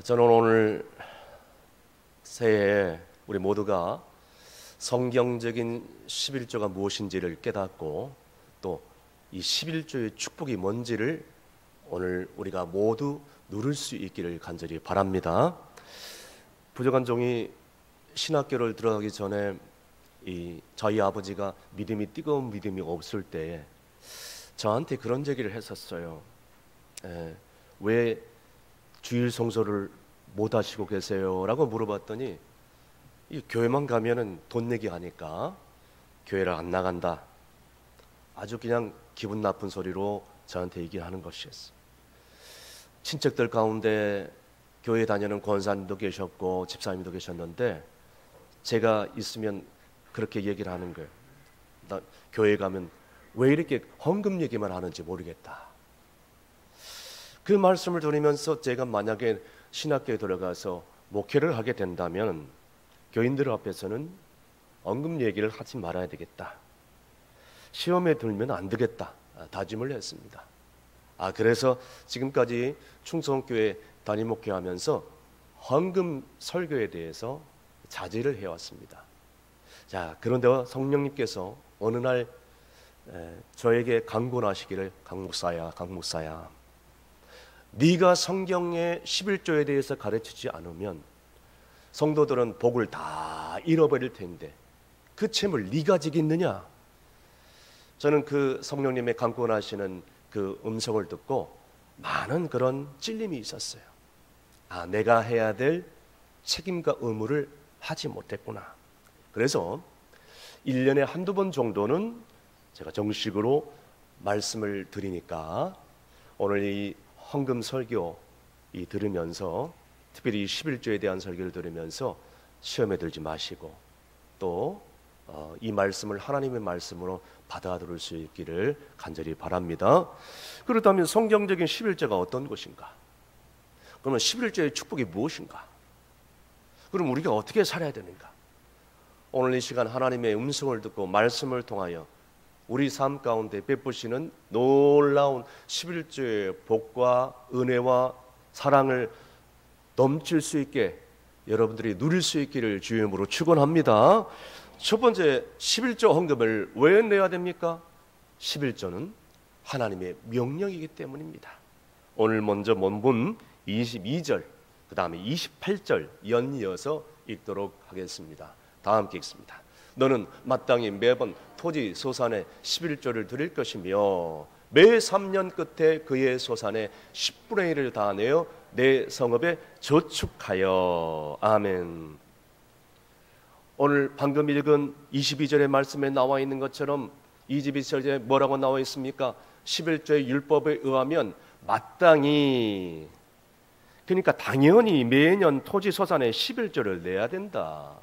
저는 오늘 새해에 우리 모두가 성경적인 11조가 무엇인지를 깨닫고 또 이 11조의 축복이 뭔지를 오늘 우리가 모두 누릴 수 있기를 간절히 바랍니다. 부족한 종이 신학교를 들어가기 전에 저희 아버지가 뜨거운 믿음이 없을 때 저한테 그런 얘기를 했었어요. 왜 주일 성소를 못 하시고 계세요? 라고 물어봤더니 이 교회만 가면은 돈 내기 하니까 교회를 안 나간다. 아주 그냥 기분 나쁜 소리로 저한테 얘기를 하는 것이었어요. 친척들 가운데 교회 다니는 권사님도 계셨고 집사님도 계셨는데 제가 있으면 그렇게 얘기를 하는 거예요. 나 교회 가면 왜 이렇게 헌금 얘기만 하는지 모르겠다. 그 말씀을 들으면서 제가 만약에 신학교에 들어가서 목회를 하게 된다면 교인들 앞에서는 헌금 얘기를 하지 말아야 되겠다. 시험에 들면 안 되겠다. 다짐을 했습니다. 그래서 지금까지 충성교회 담임 목회하면서 헌금 설교에 대해서 자제를 해왔습니다. 자, 그런데 성령님께서 어느 날 저에게 강권하시기를 강목사야 네가 성경의 11조에 대해서 가르치지 않으면 성도들은 복을 다 잃어버릴 텐데 그 채무를 네가 지겠느냐? 저는 그 성령님의 강권하시는 그 음성을 듣고 많은 그런 찔림이 있었어요. 내가 해야 될 책임과 의무를 하지 못했구나. 그래서 1년에 한두 번 정도는 제가 정식으로 말씀을 드리니까 오늘 이 헌금 설교 들으면서 특별히 11조에 대한 설교를 들으면서 시험에 들지 마시고 또 이 말씀을 하나님의 말씀으로 받아들일 수 있기를 간절히 바랍니다. 그렇다면 성경적인 11조가 어떤 것인가? 그러면 11조의 축복이 무엇인가? 그럼 우리가 어떻게 살아야 되는가? 오늘 이 시간 하나님의 음성을 듣고 말씀을 통하여 우리 삶 가운데 베푸시는 놀라운 11조의 복과 은혜와 사랑을 넘칠 수 있게 여러분들이 누릴 수 있기를 주의 이름으로 축원합니다. 첫 번째, 11조 헌금을 왜 내야 됩니까? 11조는 하나님의 명령이기 때문입니다. 오늘 먼저 본문 22절 그 다음에 28절 연이어서 읽도록 하겠습니다. 다 함께 읽습니다. 너는 마땅히 매번 토지 소산의 11조를 드릴 것이며 매 3년 끝에 그의 소산의 10분의 1을 다 내어 내 성읍에 저축하여. 아멘. 오늘 방금 읽은 22절의 말씀에 나와 있는 것처럼 22절에 뭐라고 나와 있습니까? 11조의 율법에 의하면 마땅히, 그러니까 당연히 매년 토지 소산의 11조를 내야 된다.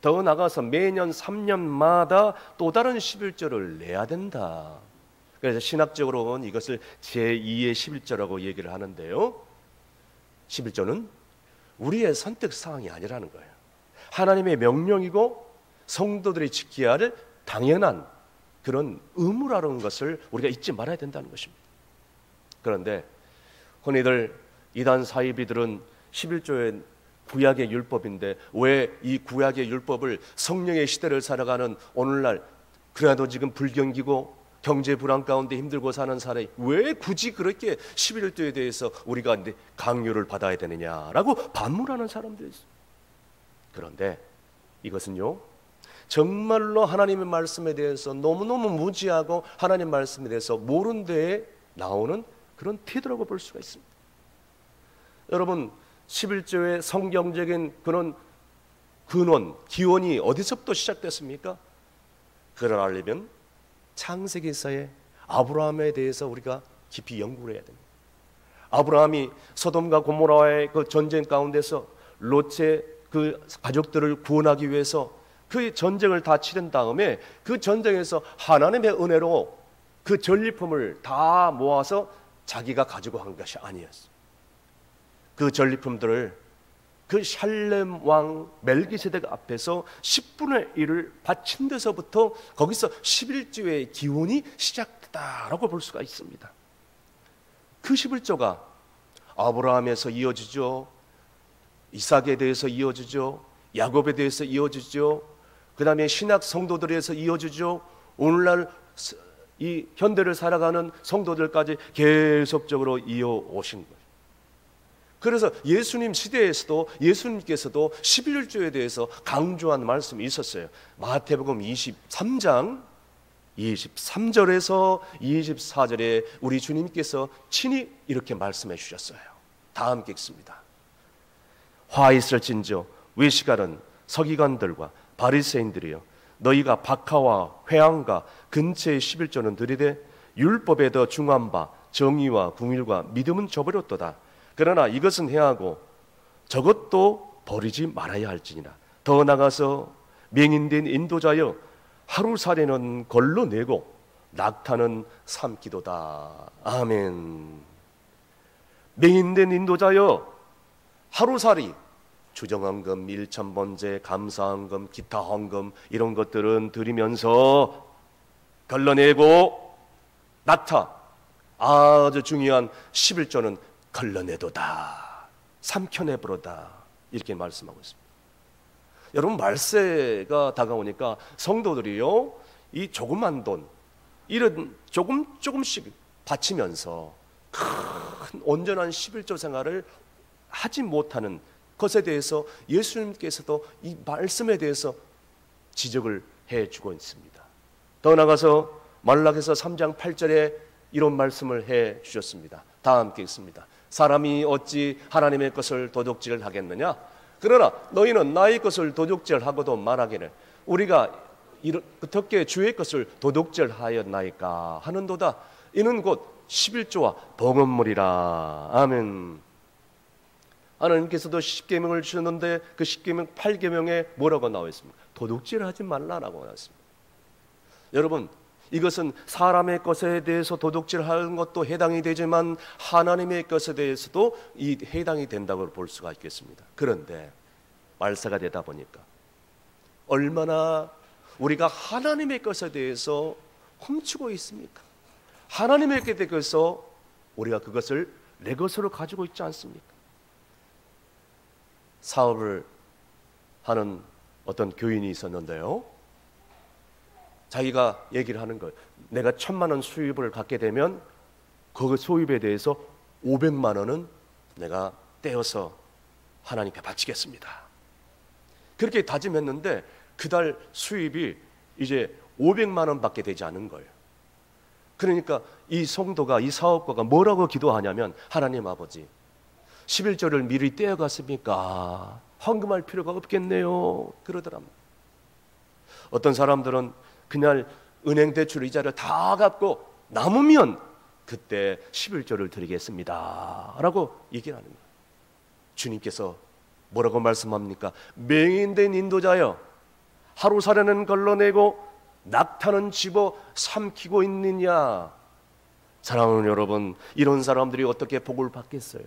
더 나아가서 매년 3년마다 또 다른 11조를 내야 된다. 그래서 신학적으로는 이것을 제2의 11조라고 얘기를 하는데요, 11조는 우리의 선택사항이 아니라는 거예요. 하나님의 명령이고 성도들이 지켜야 할 당연한 그런 의무라는 것을 우리가 잊지 말아야 된다는 것입니다. 그런데 흔히들 이단 사이비들은 11조의 구약의 율법인데 왜 이 구약의 율법을 성령의 시대를 살아가는 오늘날 그래도 지금 불경기고 경제 불안 가운데 힘들고 사는 사람이 왜 굳이 그렇게 11조에 대해서 우리가 강요를 받아야 되느냐라고 반문하는 사람들이 있어요. 그런데 이것은요, 정말로 하나님의 말씀에 대해서 너무너무 무지하고 하나님 말씀에 대해서 모른 데에 나오는 그런 태도라고 볼 수가 있습니다. 여러분, 11조의 성경적인 그런 근원, 기원이 어디서부터 시작됐습니까? 그걸 알려면 창세기서의 아브라함에 대해서 우리가 깊이 연구를 해야 됩니다. 아브라함이 소돔과 고모라와의 그 전쟁 가운데서 롯의 그 가족들을 구원하기 위해서 그 전쟁을 다 치른 다음에 그 전쟁에서 하나님의 은혜로 그 전리품을 다 모아서 자기가 가지고 간 것이 아니었어요. 그 전리품들을 그 샬렘 왕 멜기세덱 앞에서 10분의 1을 바친 데서부터 거기서 11조의 기원이 시작됐다라고 볼 수가 있습니다. 그 11조가 아브라함에서 이어지죠. 이삭에 대해서 이어지죠. 야곱에 대해서 이어지죠. 그 다음에 신약 성도들에 대해서 이어지죠. 오늘날 이 현대를 살아가는 성도들까지 계속적으로 이어오신 거예요. 그래서 예수님 시대에서도 예수님께서도 11조에 대해서 강조한 말씀이 있었어요. 마태복음 23장 23절에서 24절에 우리 주님께서 친히 이렇게 말씀해 주셨어요. 다 함께 읽습니다. 화 있을진저 외식하는 서기관들과 바리새인들이여, 너희가 박하와 회항과 근처의 11조는 드리되 율법에 더 중한 바 정의와 궁일과 믿음은 저버렸도다. 그러나 이것은 해하고 저것도 버리지 말아야 할지니라. 더 나가서 맹인된 인도자여, 하루살이는 걸러내고 낙타는 삼키도다. 아멘. 맹인된 인도자여, 하루살이, 주정헌금, 일천번제, 감사헌금, 기타 헌금 이런 것들은 드리면서 걸러내고, 낙타, 아주 중요한 11조는 걸러내도다, 삼켜내버려다, 이렇게 말씀하고 있습니다. 여러분, 말세가 다가오니까 성도들이요, 이 조그만 돈 이런 조금씩 바치면서 큰 온전한 11조 생활을 하지 못하는 것에 대해서 예수님께서도 이 말씀에 대해서 지적을 해주고 있습니다. 더 나아가서 말라기서 3장 8절에 이런 말씀을 해주셨습니다. 다 함께 읽습니다. 사람이 어찌 하나님의 것을 도둑질하겠느냐? 그러나 너희는 나의 것을 도둑질하고도 말하기를 우리가 어떻게 주의 것을 도둑질하였나이까 하는도다. 이는 곧 11조와 봉헌물이라. 아멘. 하나님께서도 10계명을 주셨는데 그 10계명 8계명에 뭐라고 나와 있습니까? 도둑질하지 말라라고 나왔습니다. 여러분, 이것은 사람의 것에 대해서 도둑질하는 것도 해당이 되지만 하나님의 것에 대해서도 이 해당이 된다고 볼 수가 있겠습니다. 그런데 말세가 되다 보니까 얼마나 우리가 하나님의 것에 대해서 훔치고 있습니까? 하나님의 것에 대해서 우리가 그것을 내 것으로 가지고 있지 않습니까? 사업을 하는 어떤 교인이 있었는데요, 자기가 얘기를 하는 거예요. 내가 1,000만 원 수입을 갖게 되면 그 수입에 대해서 500만 원은 내가 떼어서 하나님께 바치겠습니다. 그렇게 다짐했는데 그달 수입이 이제 500만 원밖에 되지 않은 거예요. 그러니까 이 성도가, 이 사업가가 뭐라고 기도하냐면, 하나님 아버지, 11조를 미리 떼어갔습니까? 헌금할 필요가 없겠네요, 그러더랍니다. 어떤 사람들은 그날 은행 대출 이자를 다 갚고 남으면 그때 11조를 드리겠습니다 라고 얘기를 하는 거예요. 주님께서 뭐라고 말씀합니까? 맹인된 인도자여, 하루살이는 걸러내고 낙타는 집어 삼키고 있느냐? 사랑하는 여러분, 이런 사람들이 어떻게 복을 받겠어요?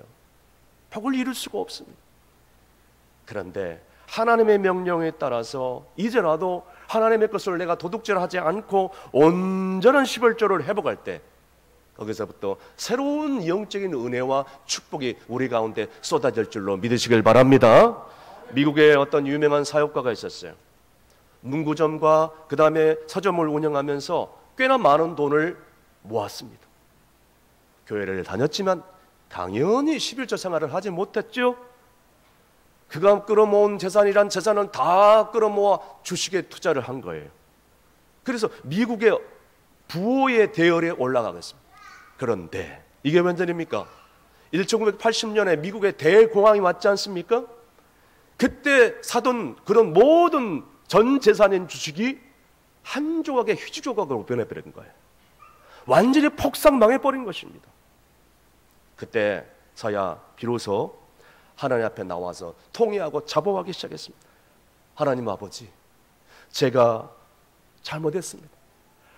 복을 이룰 수가 없습니다. 그런데 하나님의 명령에 따라서 이제라도 하나님의 것을 내가 도둑질하지 않고 온전한 11조를 회복할 때, 거기서부터 새로운 영적인 은혜와 축복이 우리 가운데 쏟아질 줄로 믿으시길 바랍니다. 미국에 어떤 유명한 사업가가 있었어요. 문구점과 그 다음에 서점을 운영하면서 꽤나 많은 돈을 모았습니다. 교회를 다녔지만 당연히 11조 생활을 하지 못했죠. 그가 끌어모은 재산이란 재산은 다 끌어모아 주식에 투자를 한 거예요. 그래서 미국의 부호의 대열에 올라가겠습니다. 그런데 이게 웬일입니까? 1980년에 미국에 대공황이 왔지 않습니까? 그때 사던 그런 모든 전 재산인 주식이 한 조각의 휴지 조각으로 변해버린 거예요. 완전히 폭삭 망해버린 것입니다. 그때 서야 비로소 하나님 앞에 나와서 통회하고 자복하기 시작했습니다. 하나님 아버지, 제가 잘못했습니다.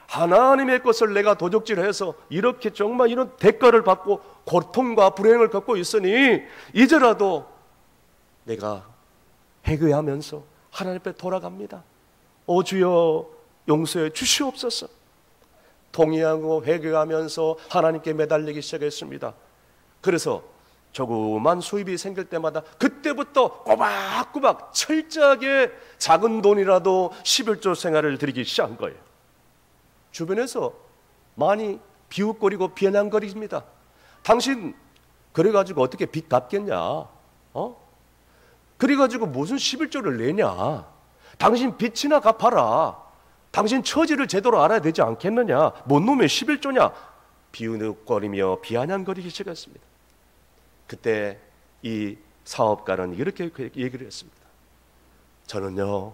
하나님의 것을 내가 도둑질해서 이렇게 정말 이런 대가를 받고 고통과 불행을 겪고 있으니 이제라도 내가 회개하면서 하나님 앞에 돌아갑니다. 오 주여, 용서해 주시옵소서. 통회하고 회개하면서 하나님께 매달리기 시작했습니다. 그래서 조그만 수입이 생길 때마다 그때부터 꼬박꼬박 철저하게 작은 돈이라도 11조 생활을 들이기 시작한 거예요. 주변에서 많이 비웃거리고 비아냥거립니다. 당신 그래가지고 어떻게 빚 갚겠냐? 그래가지고 무슨 11조를 내냐? 당신 빚이나 갚아라. 당신 처지를 제대로 알아야 되지 않겠느냐? 뭔 놈의 11조냐? 비웃거리며 비아냥거리기 시작했습니다. 그때 이 사업가는 이렇게 얘기를 했습니다. 저는요,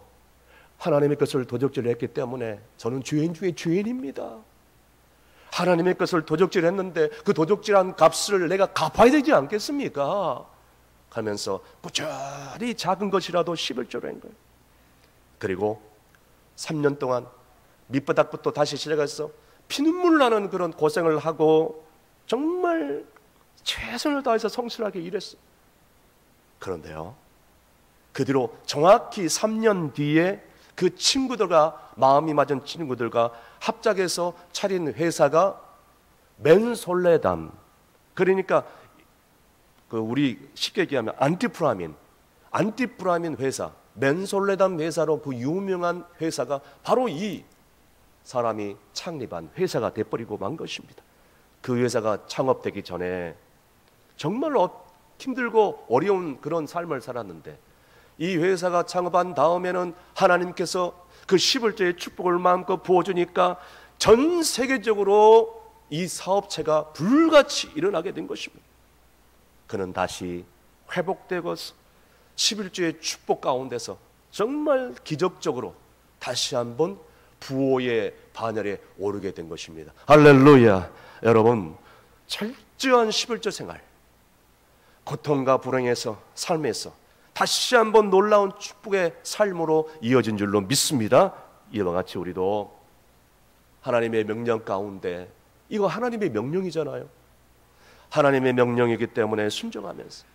하나님의 것을 도적질했기 때문에 저는 죄인 중에 죄인입니다. 하나님의 것을 도적질했는데 그 도적질한 값을 내가 갚아야 되지 않겠습니까? 하면서 꾸준히 작은 것이라도 11조를 한 거예요. 그리고 3년 동안 밑바닥부터 다시 시작해서 피눈물 나는 그런 고생을 하고 정말 최선을 다해서 성실하게 일했어요. 그런데요, 그 뒤로 정확히 3년 뒤에 그 친구들과 마음이 맞은 친구들과 합작해서 차린 회사가 맨솔레담, 그러니까 우리 쉽게 얘기하면 안티프라민 회사, 맨솔레담 회사로 그 유명한 회사가 바로 이 사람이 창립한 회사가 돼버리고 만 것입니다. 그 회사가 창업되기 전에 정말 힘들고 어려운 그런 삶을 살았는데 이 회사가 창업한 다음에는 하나님께서 그 11조의 축복을 마음껏 부어주니까 전 세계적으로 이 사업체가 불같이 일어나게 된 것입니다. 그는 다시 회복되고 11조의 축복 가운데서 정말 기적적으로 다시 한번 부호의 반열에 오르게 된 것입니다. 할렐루야. 여러분, 철저한 11조 생활, 고통과 불행에서 삶에서 다시 한번 놀라운 축복의 삶으로 이어진 줄로 믿습니다. 이와 같이 우리도 하나님의 명령 가운데, 이거 하나님의 명령이잖아요. 하나님의 명령이기 때문에 순종하면서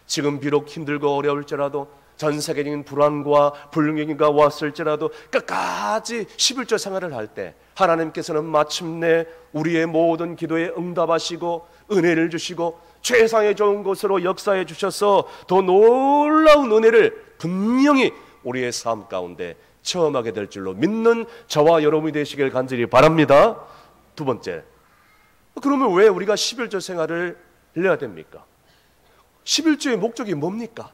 지금 비록 힘들고 어려울지라도 전 세계적인 불안과 불경기가 왔을지라도 끝까지 11조 생활을 할 때 하나님께서는 마침내 우리의 모든 기도에 응답하시고 은혜를 주시고 최상의 좋은 것으로 역사해 주셔서 더 놀라운 은혜를 분명히 우리의 삶 가운데 체험하게 될 줄로 믿는 저와 여러분이 되시길 간절히 바랍니다. 두 번째, 그러면 왜 우리가 11조 생활을 해야 됩니까? 11조의 목적이 뭡니까?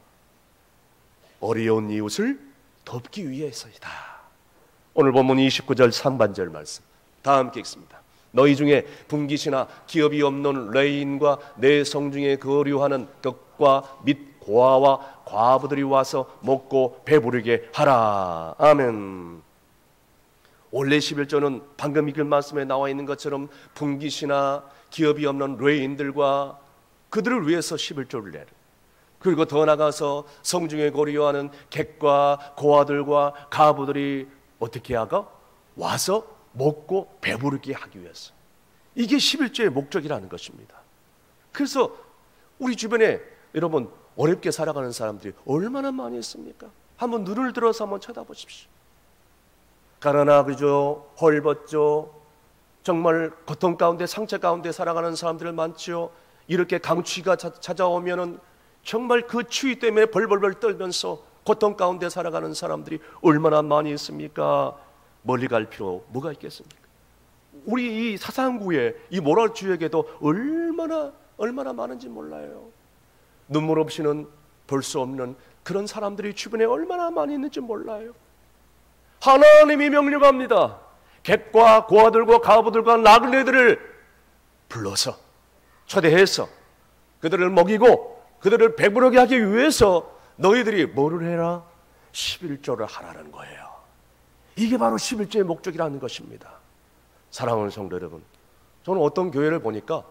어려운 이웃을 돕기 위해서이다. 오늘 본문 29절 상반절 말씀 다 함께 읽습니다. 너희 중에 분깃이나 기업이 없는 레인과 내 성중에 거류하는 격과 및 고아와 과부들이 와서 먹고 배부르게 하라. 아멘. 원래 11조는 방금 읽은 말씀에 나와 있는 것처럼 분깃이나 기업이 없는 레인들과 그들을 위해서 11조를 내라. 그리고 더 나가서 성중에 거류하는 객과 고아들과 가부들이 어떻게 하가? 와서 먹고 배부르게 하기 위해서. 이게 11조의 목적이라는 것입니다. 그래서 우리 주변에 여러분 어렵게 살아가는 사람들이 얼마나 많이 있습니까? 한번 눈을 들어서 한번 쳐다보십시오. 가난하죠, 헐벗죠, 정말 고통 가운데 상처 가운데 살아가는 사람들 많죠. 이렇게 강추위가 찾아오면은 정말 그 추위 때문에 벌벌벌 떨면서 고통 가운데 살아가는 사람들이 얼마나 많이 있습니까? 멀리 갈 필요 뭐가 있겠습니까? 우리 이 사상구에 이 모랄 지역에도 얼마나 많은지 몰라요. 눈물 없이는 볼 수 없는 그런 사람들이 주변에 얼마나 많이 있는지 몰라요. 하나님이 명령합니다. 객과 고아들과 가부들과 나그네들을 불러서 초대해서 그들을 먹이고 그들을 배부르게 하기 위해서 너희들이 뭐를 해라? 11조를 하라는 거예요. 이게 바로 11조의 목적이라는 것입니다. 사랑하는 성도 여러분, 저는 어떤 교회를 보니까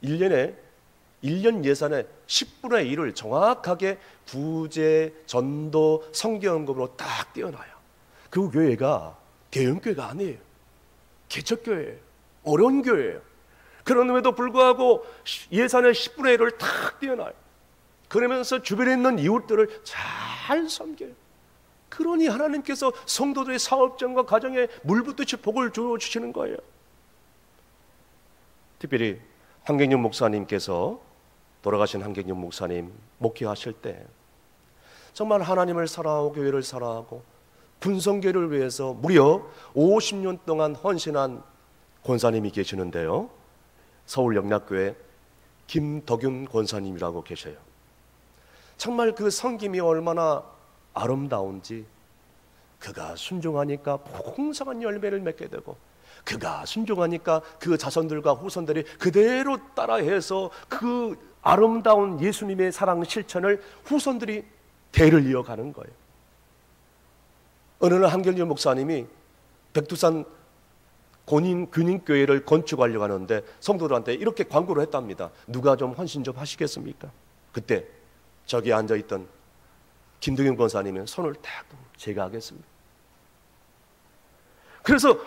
1년 예산의 10분의 1을 정확하게 구제, 전도, 성경연금으로 딱 떼어놔요. 그 교회가 대형교회가 아니에요. 개척교회예요. 어려운 교회예요. 그럼에도 불구하고 예산의 10분의 1을 딱 떼어놔요. 그러면서 주변에 있는 이웃들을 잘 섬겨요. 그러니 하나님께서 성도들의 사업장과 가정에 물붓듯이 복을 주시는 거예요. 특별히 황경윤 목사님께서 돌아가신 한경영 목사님 목회하실 때 정말 하나님을 사랑하고 교회를 사랑하고 분성교회를 위해서 무려 50년 동안 헌신한 권사님이 계시는데요, 서울 영락교회 김덕윤 권사님이라고 계셔요. 정말 그 섬김이 얼마나 아름다운지, 그가 순종하니까 풍성한 열매를 맺게 되고, 그가 순종하니까 그 자손들과 후손들이 그대로 따라해서 그 아름다운 예수님의 사랑 실천을 후손들이 대를 이어가는 거예요. 어느 날 한경준 목사님이 백두산 근인교회를 건축하려고 하는데 성도들한테 이렇게 광고를 했답니다. 누가 좀 헌신 좀 하시겠습니까? 그때 저기 앉아있던 김동현 권사님은 손을 탁 들고 제가 하겠습니다. 그래서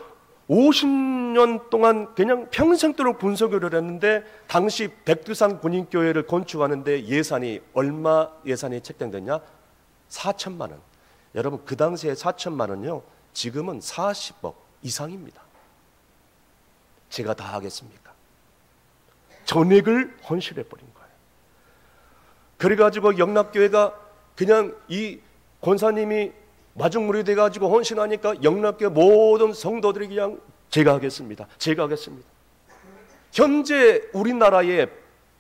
50년 동안 그냥 평생도록 분석을 했는데, 당시 백두산 군인교회를 건축하는데 예산이 얼마 예산이 책정됐냐? 4천만 원. 여러분, 그 당시에 4천만 원요, 지금은 40억 이상입니다. 제가 다 하겠습니까? 전액을 헌신해버린 거예요. 그래가지고 영락교회가 그냥 이 권사님이 마중물이 돼가지고 헌신하니까 영락교회 모든 성도들이 그냥 제가 하겠습니다, 제가 하겠습니다. 현재 우리나라에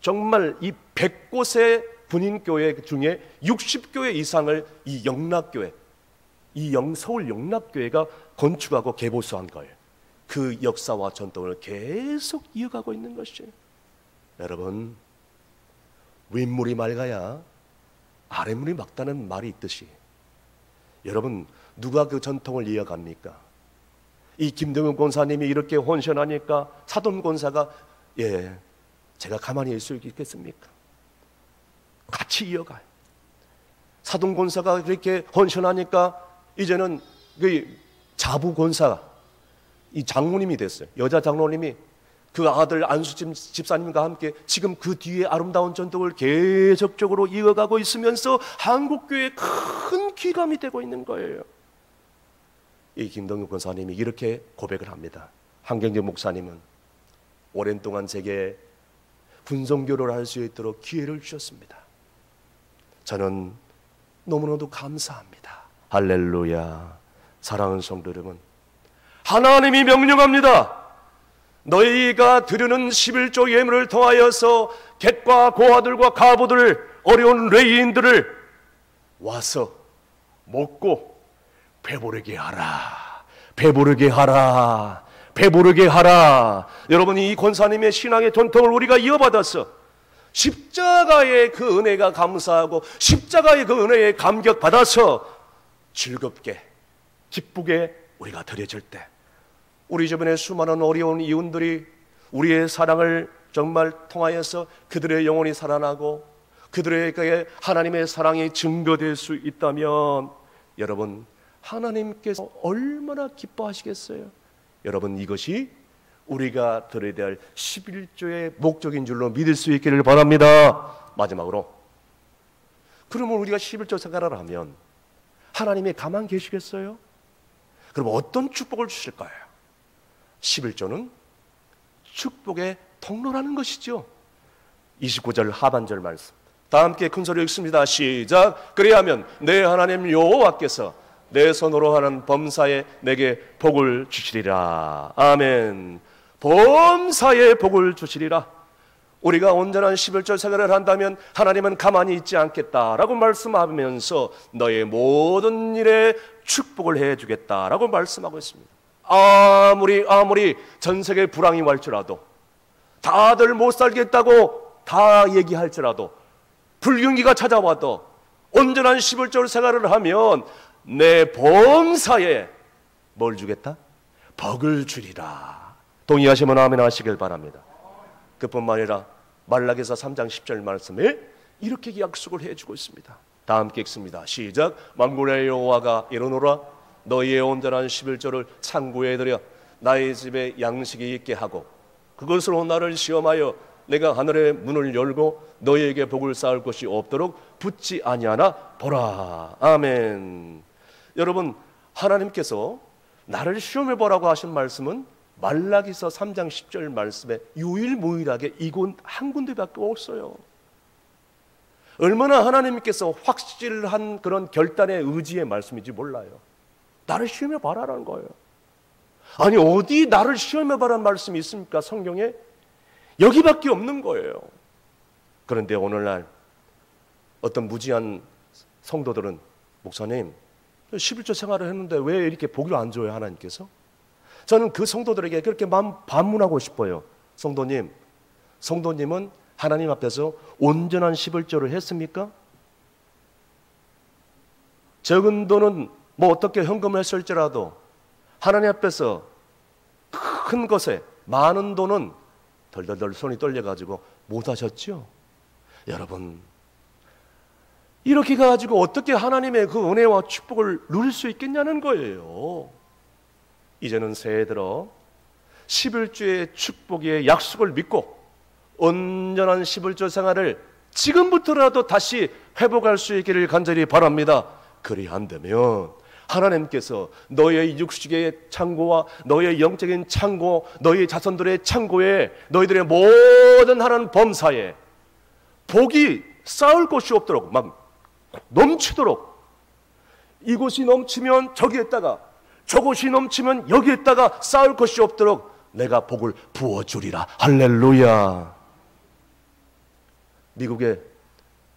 정말 이 100곳의 분인교회 중에 60교회 이상을 이 영락교회, 서울 영락교회가 건축하고 개보수한 거예요. 그 역사와 전통을 계속 이어가고 있는 것이에요. 여러분, 윗물이 맑아야 아랫물이 맑다는 말이 있듯이, 여러분, 누가 그 전통을 이어갑니까? 이 김동현 권사님이 이렇게 헌신하니까 사돈 권사가 제가 가만히 있을 수 있겠습니까? 같이 이어가요. 사돈 권사가 그렇게 헌신하니까 이제는 그 자부 권사가 이 장로님이 됐어요. 여자 장로님이 그 아들 안수 집사님과 함께 지금 그 뒤에 아름다운 전통을 계속적으로 이어가고 있으면서 한국교회에 큰 귀감이 되고 있는 거예요. 이 김동규 권사님이 이렇게 고백을 합니다. 한경재 목사님은 오랜 동안 제게 분성교를 할 수 있도록 기회를 주셨습니다. 저는 너무나도 감사합니다. 할렐루야. 사랑하는 성도 여러분, 하나님이 명령합니다. 너희가 드리는 11조 예물을 통하여서 객과 고아들과 가부들, 어려운 레이인들을 와서 먹고 배부르게 하라, 배부르게 하라, 배부르게 하라. 여러분, 이 권사님의 신앙의 전통을 우리가 이어받아서 십자가의 그 은혜가 감사하고 십자가의 그 은혜에 감격받아서 즐겁게 기쁘게 우리가 드려질 때, 우리 주변에 수많은 어려운 이웃들이 우리의 사랑을 정말 통하여서 그들의 영혼이 살아나고 그들에게 하나님의 사랑이 증거될 수 있다면, 여러분, 하나님께서 얼마나 기뻐하시겠어요? 여러분, 이것이 우리가 드려야 될 11조의 목적인 줄로 믿을 수 있기를 바랍니다. 마지막으로, 그러면 우리가 11조 생활을 하면 하나님이 가만 계시겠어요? 그럼 어떤 축복을 주실 거예요? 11조는 축복의 통로라는 것이죠. 29절 하반절 말씀, 다 함께 큰 소리로 읽습니다. 시작. 그리하면 내 하나님 여호와께서 내 손으로 하는 범사에 내게 복을 주시리라. 아멘. 범사에 복을 주시리라. 우리가 온전한 11조 생활을 한다면 하나님은 가만히 있지 않겠다라고 말씀하면서 너의 모든 일에 축복을 해주겠다라고 말씀하고 있습니다. 아무리 전 세계 불황이 wal지라도, 다들 못 살겠다고 다 얘기할지라도, 불경기가 찾아와도 온전한 11조 생활을 하면 내 범사에 뭘 주겠다? 복을 주리라. 동의하시면 아멘 하시길 바랍니다. 그뿐만 아니라 말라기서 3장 10절 말씀에 이렇게 약속을 해주고 있습니다. 다 함께 읽습니다. 시작. 만군의 여호와가 이르노라. 너희의 온전한 11조를 창고에 들여 나의 집에 양식이 있게 하고 그것으로 나를 시험하여 내가 하늘의 문을 열고 너희에게 복을 쌓을 것이 없도록 붙지 아니하나 보라. 아멘. 여러분, 하나님께서 나를 시험해 보라고 하신 말씀은 말라기서 3장 10절 말씀에 유일무이하게 이곳 한 군데밖에 없어요. 얼마나 하나님께서 확실한 그런 결단의 의지의 말씀인지 몰라요. 나를 시험해 봐라라는 거예요. 아니 어디 나를 시험해 봐라는 말씀이 있습니까? 성경에 여기밖에 없는 거예요. 그런데 오늘날 어떤 무지한 성도들은 목사님 11조 생활을 했는데 왜 이렇게 보기를 안 줘요 하나님께서? 저는 그 성도들에게 그렇게 반문하고 싶어요. 성도님은 하나님 앞에서 온전한 11조를 했습니까? 적은 돈은 뭐 어떻게 헌금을 했을지라도 하나님 앞에서 큰 것에 많은 돈은 덜덜덜 손이 떨려가지고 못 하셨죠? 여러분 이렇게 가지고 어떻게 하나님의 그 은혜와 축복을 누릴 수 있겠냐는 거예요. 이제는 새해 들어 11조의 축복의 약속을 믿고 온전한 11조 생활을 지금부터라도 다시 회복할 수 있기를 간절히 바랍니다. 그리한다면 하나님께서 너의 육식의 창고와 너의 영적인 창고, 너희 자손들의 창고에 너희들의 모든 하나님 범사에 복이 쌓을 곳이 없도록 막 넘치도록, 이곳이 넘치면 저기에다가 저곳이 넘치면 여기에다가 쌓을 것이 없도록 내가 복을 부어주리라. 할렐루야. 미국의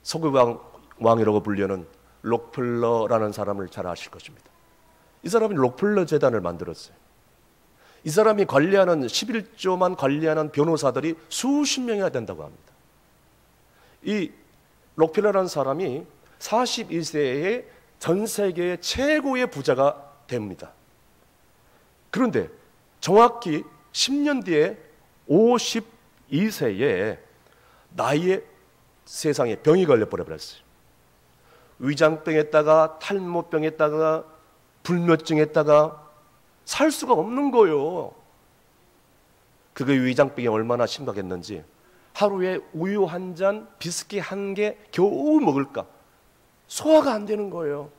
석유광 왕이라고 불리는 록펠러라는 사람을 잘 아실 것입니다. 이 사람이 록펠러 재단을 만들었어요. 이 사람이 관리하는 11조만 관리하는 변호사들이 수십 명이나 된다고 합니다. 이 록펠러라는 사람이 41세에 전 세계의 최고의 부자가 됩니다. 그런데 정확히 10년 뒤에 52세에 나이에 세상에 병이 걸려버렸어요. 위장병에다가 탈모병에다가 불면증에다가 살 수가 없는 거예요. 그게 위장병이 얼마나 심각했는지 하루에 우유 한 잔, 비스킷 한 개 겨우 먹을까? 소화가 안 되는 거예요.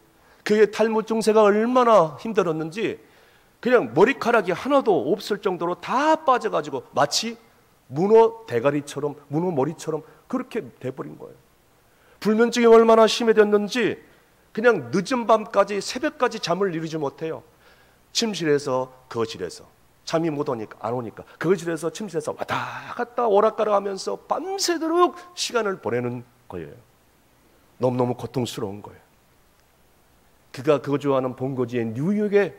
그의 탈모 증세가 얼마나 힘들었는지 그냥 머리카락이 하나도 없을 정도로 다 빠져가지고 마치 문어 대가리처럼, 문어 머리처럼 그렇게 돼버린 거예요. 불면증이 얼마나 심해졌는지 그냥 늦은 밤까지 새벽까지 잠을 이루지 못해요. 침실에서 거실에서 잠이 못 오니까 안 오니까 거실에서 침실에서 왔다 갔다 오락가락 하면서 밤새도록 시간을 보내는 거예요. 너무너무 고통스러운 거예요. 그가 거주하는 본거지의 뉴욕에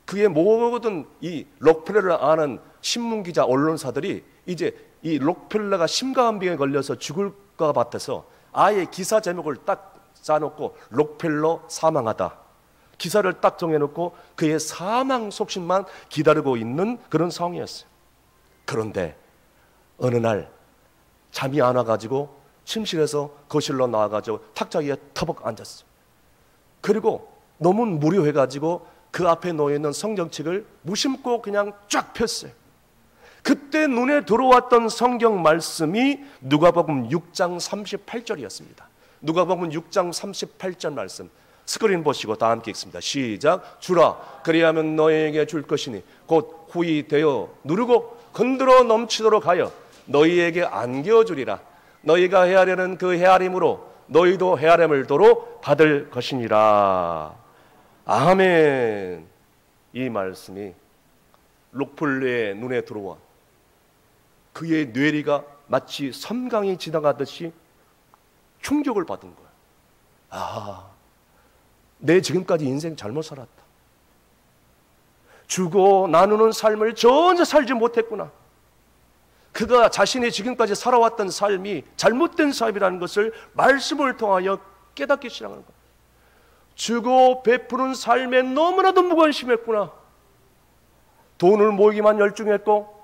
그의 모든 이 록펠러를 아는 신문기자 언론사들이 이제 이 록펠러가 심각한 병에 걸려서 죽을 것 같아서 아예 기사 제목을 딱 짜놓고 록펠러 사망하다 기사를 딱 정해놓고 그의 사망 소식만 기다리고 있는 그런 상황이었어요. 그런데 어느 날 잠이 안 와가지고 침실에서 거실로 나와가지고 탁자 위에 터벅 앉았어요. 그리고 너무 무료해가지고 그 앞에 놓여있는 성경책을 무심코 그냥 쫙 폈어요. 그때 눈에 들어왔던 성경 말씀이 누가복음 6장 38절이었습니다. 누가복음 6장 38절 말씀 스크린 보시고 다 함께 읽습니다. 시작. 주라 그리하면 너희에게 줄 것이니 곧 후히 되어 누르고 건드려 넘치도록 하여 너희에게 안겨주리라. 너희가 헤아려는 그 헤아림으로 너희도 헤아림을 도로 받을 것이니라. 아멘. 이 말씀이 록펠러의 눈에 들어와 그의 뇌리가 마치 섬광이 지나가듯이 충격을 받은 거야. 아, 내 지금까지 인생 잘못 살았다. 주고 나누는 삶을 전혀 살지 못했구나. 그가 자신이 지금까지 살아왔던 삶이 잘못된 삶이라는 것을 말씀을 통하여 깨닫기 시작하는 거야. 주고 베푸는 삶에 너무나도 무관심했구나. 돈을 모으기만 열중했고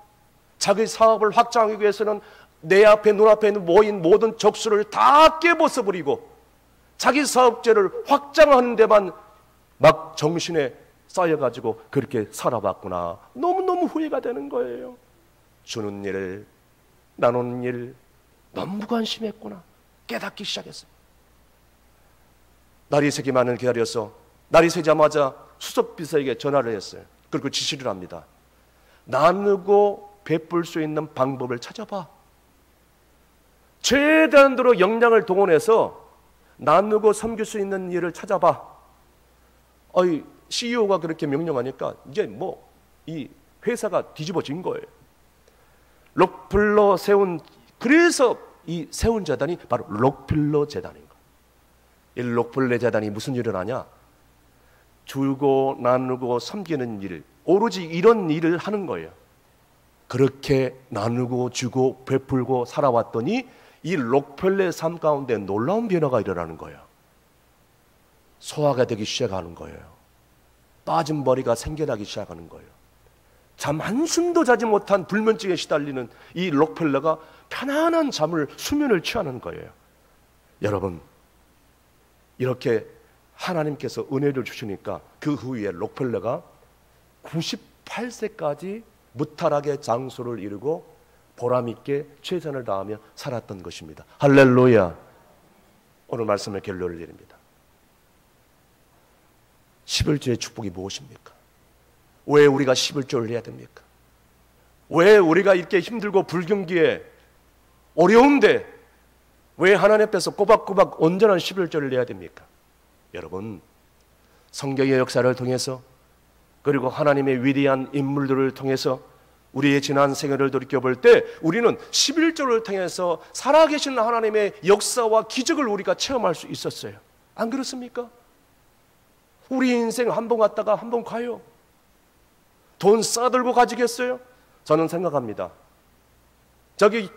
자기 사업을 확장하기 위해서는 내 앞에 눈앞에 모인 모든 적수를 다 깨벗어버리고 자기 사업체를 확장하는 데만 막 정신에 쌓여가지고 그렇게 살아봤구나. 너무너무 후회가 되는 거예요. 주는 일, 나누는 일 너무 무관심했구나. 깨닫기 시작했어요. 날이 새기만을 기다려서 날이 새자마자 수석비서에게 전화를 했어요. 그리고 지시를 합니다. 나누고 베풀 수 있는 방법을 찾아봐. 최대한도로 역량을 동원해서 나누고 섬길 수 있는 일을 찾아봐. CEO가 그렇게 명령하니까 이제 뭐 이 회사가 뒤집어진 거예요. 록필러 세운, 그래서 이 세운 재단이 바로 록필러 재단인 거예요. 이 록필러 재단이 무슨 일을 하냐? 주고 나누고 섬기는 일, 오로지 이런 일을 하는 거예요. 그렇게 나누고 주고 베풀고 살아왔더니 이 록펠러의 삶 가운데 놀라운 변화가 일어나는 거예요. 소화가 되기 시작하는 거예요. 빠진 머리가 생겨나기 시작하는 거예요. 잠 한숨도 자지 못한 불면증에 시달리는 이 록펠러가 편안한 수면을 취하는 거예요. 여러분, 이렇게 하나님께서 은혜를 주시니까 그 후에 록펠러가 98세까지 무탈하게 장수를 이루고 보람있게 최선을 다하며 살았던 것입니다. 할렐루야. 오늘 말씀의 결론을 내립니다. 11조의 축복이 무엇입니까? 왜 우리가 11조를 해야 됩니까? 왜 우리가 이렇게 힘들고 불경기에 어려운데 왜 하나님 앞에서 꼬박꼬박 온전한 11조를 해야 됩니까? 여러분, 성경의 역사를 통해서 그리고 하나님의 위대한 인물들을 통해서 우리의 지난 생애를 돌이켜볼 때 우리는 11조를 통해서 살아계신 하나님의 역사와 기적을 우리가 체험할 수 있었어요. 안 그렇습니까? 우리 인생 한 번 갔다가 한 번 가요. 돈 싸들고 가지겠어요? 저는 생각합니다. 저기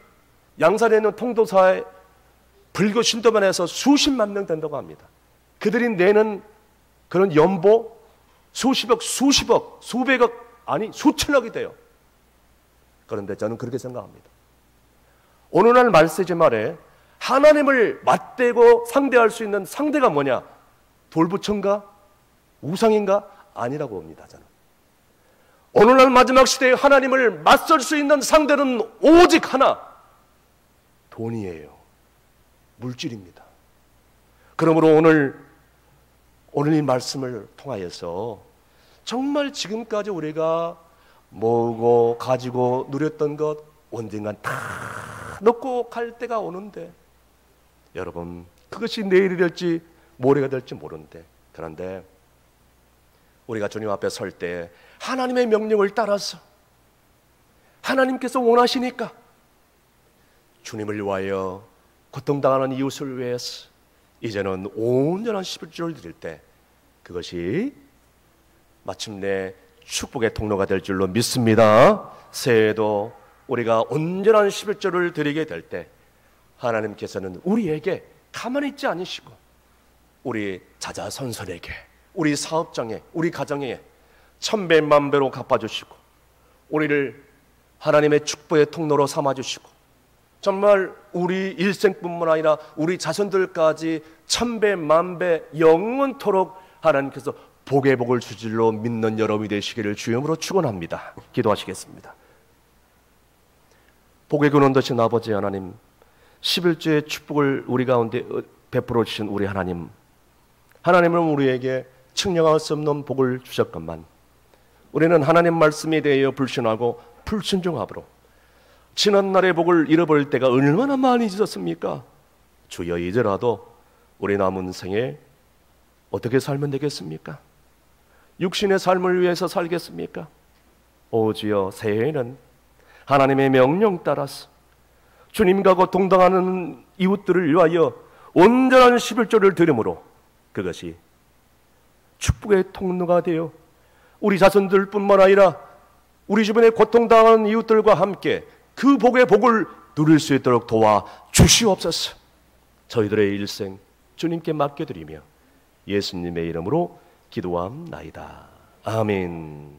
양산에 있는 통도사에 불교 신도만 해서 수십만 명 된다고 합니다. 그들이 내는 그런 연보 수십억, 수백억, 아니 수천억이 돼요. 그런데 저는 그렇게 생각합니다. 오늘날 말세지 말에 하나님을 맞대고 상대할 수 있는 상대가 뭐냐? 돌부처인가? 우상인가? 아니라고 봅니다. 저는 오늘날 마지막 시대에 하나님을 맞설 수 있는 상대는 오직 하나, 돈이에요. 물질입니다. 그러므로 오늘 이 말씀을 통하여서 정말 지금까지 우리가 모으고 가지고 누렸던 것 언젠간 다 놓고 갈 때가 오는데, 여러분, 그것이 내일이 될지 모레가 될지 모르는데, 그런데 우리가 주님 앞에 설 때 하나님의 명령을 따라서 하나님께서 원하시니까 주님을 위하여 고통당하는 이웃을 위해서 이제는 온전한 11조를 드릴 때 그것이 마침내 축복의 통로가 될 줄로 믿습니다. 새해에도 우리가 온전한 11조를 드리게 될 때 하나님께서는 우리에게 가만히 있지 않으시고 우리 자자손손에게, 우리 사업장에, 우리 가정에 천배 만배로 갚아주시고 우리를 하나님의 축복의 통로로 삼아주시고 정말 우리 일생뿐만 아니라 우리 자손들까지 천배 만배 영원토록 하나님께서 복의 복을 주질로 믿는 여러분이 되시기를 주님으로 축원합니다. 기도하시겠습니다. 복의 근원 되신 아버지 하나님, 11조의 축복을 우리 가운데 베풀어 주신 우리 하나님, 하나님은 우리에게 측량할 수 없는 복을 주셨건만 우리는 하나님 말씀에 대하여 불신하고 불순종함으로 지난날의 복을 잃어버릴 때가 얼마나 많이 있었습니까? 주여, 이제라도 우리 남은 생에 어떻게 살면 되겠습니까? 육신의 삶을 위해서 살겠습니까? 오 주여, 새해에는 하나님의 명령 따라서 주님과 고통당하는 이웃들을 위하여 온전한 11조를 드림으로 그것이 축복의 통로가 되어 우리 자손들뿐만 아니라 우리 주변에 고통당하는 이웃들과 함께 그 복의 복을 누릴 수 있도록 도와 주시옵소서. 저희들의 일생 주님께 맡겨드리며 예수님의 이름으로 기도함나이다. 아멘.